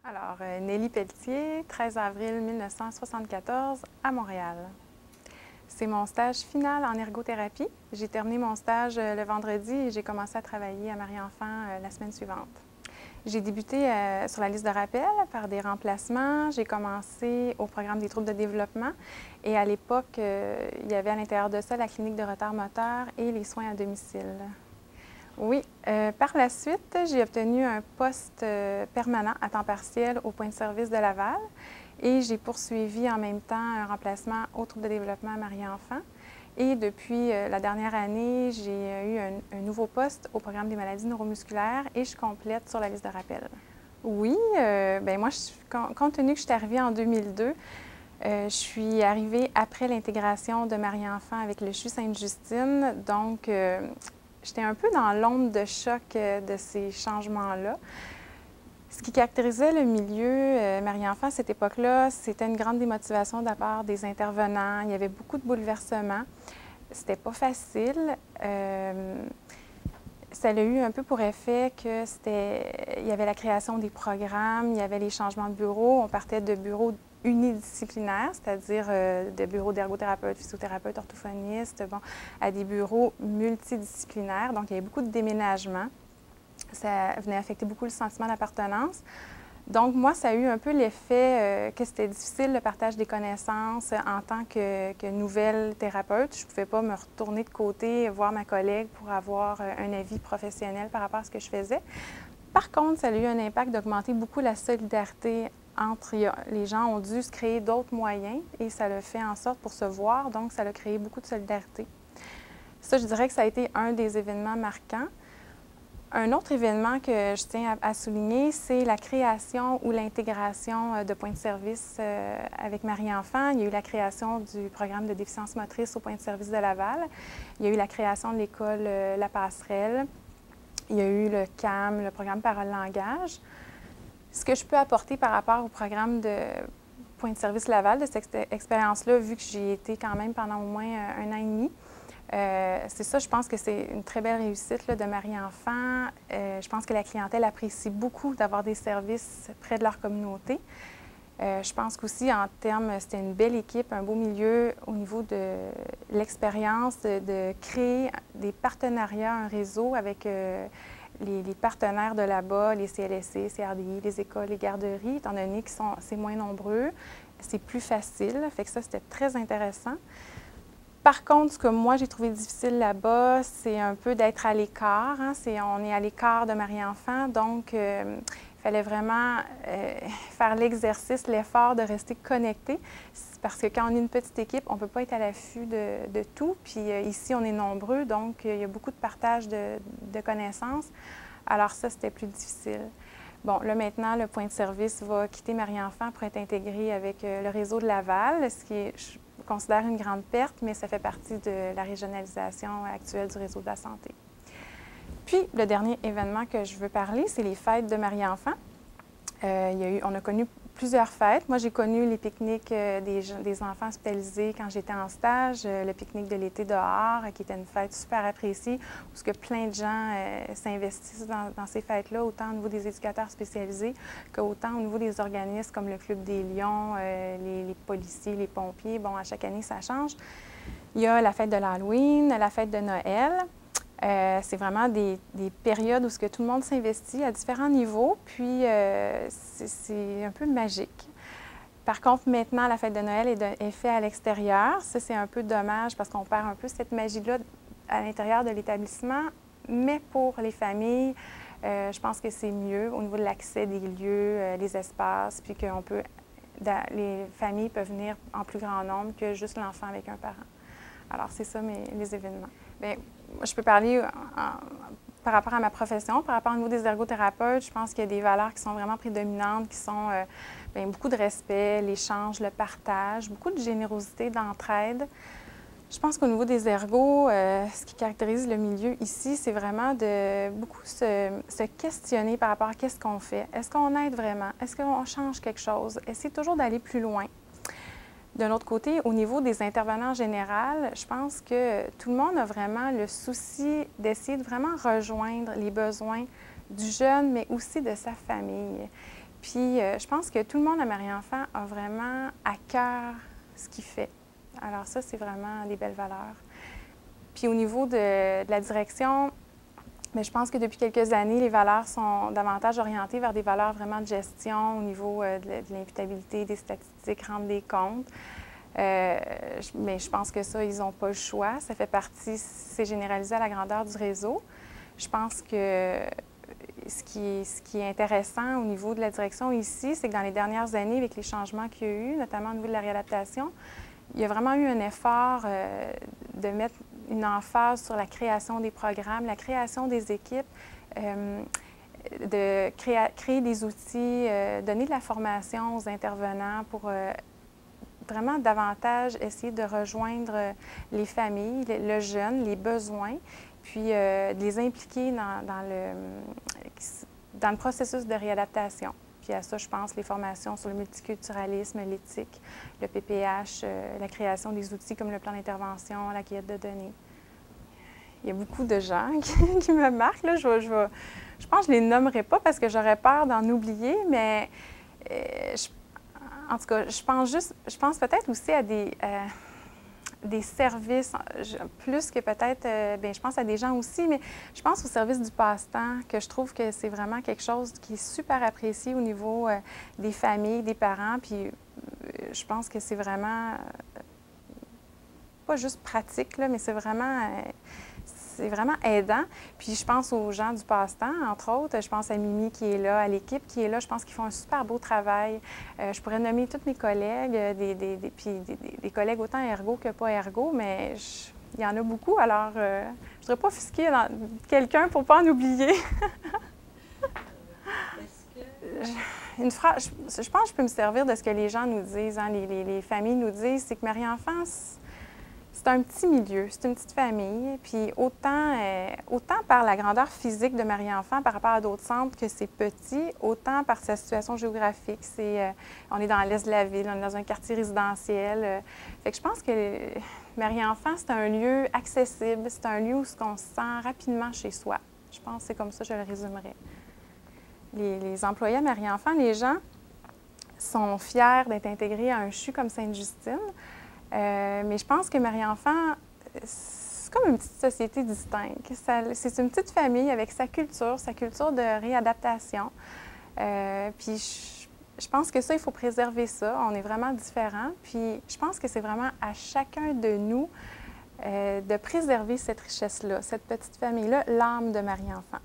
Alors, Nelly Pelletier, 13 avril 1974, à Montréal. C'est mon stage final en ergothérapie. J'ai terminé mon stage le vendredi et j'ai commencé à travailler à Marie-Enfant la semaine suivante. J'ai débuté sur la liste de rappel par des remplacements. J'ai commencé au programme des troubles de développement et à l'époque, il y avait à l'intérieur de ça la clinique de retard moteur et les soins à domicile. Oui, par la suite, j'ai obtenu un poste permanent à temps partiel au point de service de Laval et j'ai poursuivi en même temps un remplacement au trouble de développement à Marie-Enfant. Et depuis la dernière année, j'ai eu un nouveau poste au programme des maladies neuromusculaires et je complète sur la liste de rappel. Oui, bien moi, compte tenu que je suis arrivée en 2002, je suis arrivée après l'intégration de Marie-Enfant avec le CHU Sainte-Justine, donc j'étais un peu dans l'onde de choc de ces changements-là. Ce qui caractérisait le milieu Marie-Enfant à cette époque-là, c'était une grande démotivation de la part des intervenants. Il y avait beaucoup de bouleversements. C'était pas facile. Ça a eu un peu pour effet que il y avait la création des programmes, il y avait les changements de bureaux. On partait de bureaux unidisciplinaires, c'est-à-dire de bureaux d'ergothérapeutes, physiothérapeutes, orthophonistes, à des bureaux multidisciplinaires. Donc, il y avait beaucoup de déménagements. Ça venait affecter beaucoup le sentiment d'appartenance. Donc, moi, ça a eu un peu l'effet que c'était difficile le partage des connaissances en tant que nouvelle thérapeute. Je ne pouvais pas me retourner de côté, voir ma collègue pour avoir un avis professionnel par rapport à ce que je faisais. Par contre, ça a eu un impact d'augmenter beaucoup la solidarité entre les gens. Ont dû se créer d'autres moyens et ça l'a fait en sorte pour se voir. Donc, ça a créé beaucoup de solidarité. Ça, je dirais que ça a été un des événements marquants. Un autre événement que je tiens à souligner, c'est la création ou l'intégration de points de service avec Marie-Enfant. Il y a eu la création du programme de déficience motrice au point de service de Laval. Il y a eu la création de l'école La Passerelle. Il y a eu le CAM, le programme Parole-Langage. Ce que je peux apporter par rapport au programme de point de service Laval, de cette expérience-là, vu que j'y ai été quand même pendant au moins un an et demi, c'est ça, je pense que c'est une très belle réussite là, de Marie-Enfant. Je pense que la clientèle apprécie beaucoup d'avoir des services près de leur communauté. Je pense qu'aussi, en termes, c'était une belle équipe, un beau milieu au niveau de l'expérience, de créer des partenariats, un réseau avec les partenaires de là-bas, les CLSC, CRDI, les écoles, les garderies, étant donné que c'est moins nombreux, c'est plus facile. Fait que ça, c'était très intéressant. Par contre, ce que moi, j'ai trouvé difficile là-bas, c'est un peu d'être à l'écart. Hein? On est à l'écart de Marie-Enfant, donc il fallait vraiment faire l'exercice, l'effort de rester connecté. Parce que quand on est une petite équipe, on ne peut pas être à l'affût de tout. Puis ici, on est nombreux, donc il y a beaucoup de partage de connaissances. Alors ça, c'était plus difficile. Bon, là maintenant, le point de service va quitter Marie-Enfant pour être intégré avec le réseau de Laval, ce qui est, je considère, une grande perte, mais ça fait partie de la régionalisation actuelle du réseau de la santé. Puis, le dernier événement que je veux parler, c'est les fêtes de Marie-Enfant. On a connu plusieurs fêtes. Moi, j'ai connu les pique-niques des enfants hospitalisés quand j'étais en stage, le pique-nique de l'été dehors, qui était une fête super appréciée, où plein de gens s'investissent dans ces fêtes-là, autant au niveau des éducateurs spécialisés qu'autant au niveau des organismes comme le Club des Lions, les policiers, les pompiers. Bon, à chaque année, ça change. Il y a la fête de l'Halloween, la fête de Noël. C'est vraiment des périodes où tout le monde s'investit à différents niveaux, puis c'est un peu magique. Par contre, maintenant, la fête de Noël est faite à l'extérieur. Ça, c'est un peu dommage parce qu'on perd un peu cette magie-là à l'intérieur de l'établissement, mais pour les familles, je pense que c'est mieux au niveau de l'accès des lieux, des espaces, puis que les familles peuvent venir en plus grand nombre que juste l'enfant avec un parent. Alors, c'est ça les événements. Bien, je peux parler par rapport à ma profession, par rapport au niveau des ergothérapeutes. Je pense qu'il y a des valeurs qui sont vraiment prédominantes, qui sont beaucoup de respect, l'échange, le partage, beaucoup de générosité, d'entraide. Je pense qu'au niveau des ergos, ce qui caractérise le milieu ici, c'est vraiment de beaucoup se questionner par rapport à qu'est-ce qu'on fait. Est-ce qu'on aide vraiment? Est-ce qu'on change quelque chose? Essayer toujours d'aller plus loin. D'un autre côté, au niveau des intervenants en général, je pense que tout le monde a vraiment le souci d'essayer de vraiment rejoindre les besoins du jeune, mais aussi de sa famille. Puis, je pense que tout le monde à Marie-Enfant a vraiment à cœur ce qu'il fait. Alors ça, c'est vraiment des belles valeurs. Puis au niveau de la direction, bien, je pense que depuis quelques années, les valeurs sont davantage orientées vers des valeurs vraiment de gestion au niveau de l'imputabilité, des statistiques, rendre des comptes. Mais je pense que ça, ils n'ont pas le choix. Ça fait partie, c'est généralisé à la grandeur du réseau. Je pense que ce qui est intéressant au niveau de la direction ici, c'est que dans les dernières années, avec les changements qu'il y a eu, notamment au niveau de la réadaptation, il y a vraiment eu un effort de mettre une emphase sur la création des programmes, la création des équipes, de créer des outils, donner de la formation aux intervenants pour vraiment davantage essayer de rejoindre les familles, le jeune, les besoins, puis de les impliquer dans le processus de réadaptation. Puis à ça, je pense, les formations sur le multiculturalisme, l'éthique, le PPH, la création des outils comme le plan d'intervention, la cueillette de données. Il y a beaucoup de gens qui me marquent. Là. Je pense que je ne les nommerai pas parce que j'aurais peur d'en oublier, mais en tout cas, je pense peut-être aussi à des services, plus que peut-être, bien, je pense à des gens aussi, mais je pense au service du passe-temps, que je trouve que c'est vraiment quelque chose qui est super apprécié au niveau des familles, des parents, puis je pense que c'est vraiment, pas juste pratique, là, mais c'est vraiment aidant. Puis je pense aux gens du passe-temps, entre autres. Je pense à Mimi qui est là, à l'équipe qui est là. Je pense qu'ils font un super beau travail. Je pourrais nommer tous mes collègues, des collègues autant ergo que pas ergo, mais il y en a beaucoup. Alors, je ne voudrais pas offusquer quelqu'un pour ne pas en oublier. Une phrase, je pense que je peux me servir de ce que les gens nous disent, hein, les familles nous disent, c'est que Marie-Enfant, c'est un petit milieu, c'est une petite famille, puis autant par la grandeur physique de Marie-Enfant par rapport à d'autres centres que c'est petit, autant par sa situation géographique. On est dans l'est de la ville, on est dans un quartier résidentiel. Fait que je pense que Marie-Enfant, c'est un lieu accessible, c'est un lieu où on se sent rapidement chez soi. Je pense que c'est comme ça que je le résumerais. Les employés à Marie-Enfant, les gens sont fiers d'être intégrés à un CHU comme Sainte-Justine. Mais je pense que Marie-Enfant, c'est comme une petite société distincte. C'est une petite famille avec sa culture de réadaptation. Puis je pense que ça, il faut préserver ça. On est vraiment différents. Puis je pense que c'est vraiment à chacun de nous de préserver cette richesse-là, cette petite famille-là, l'âme de Marie-Enfant.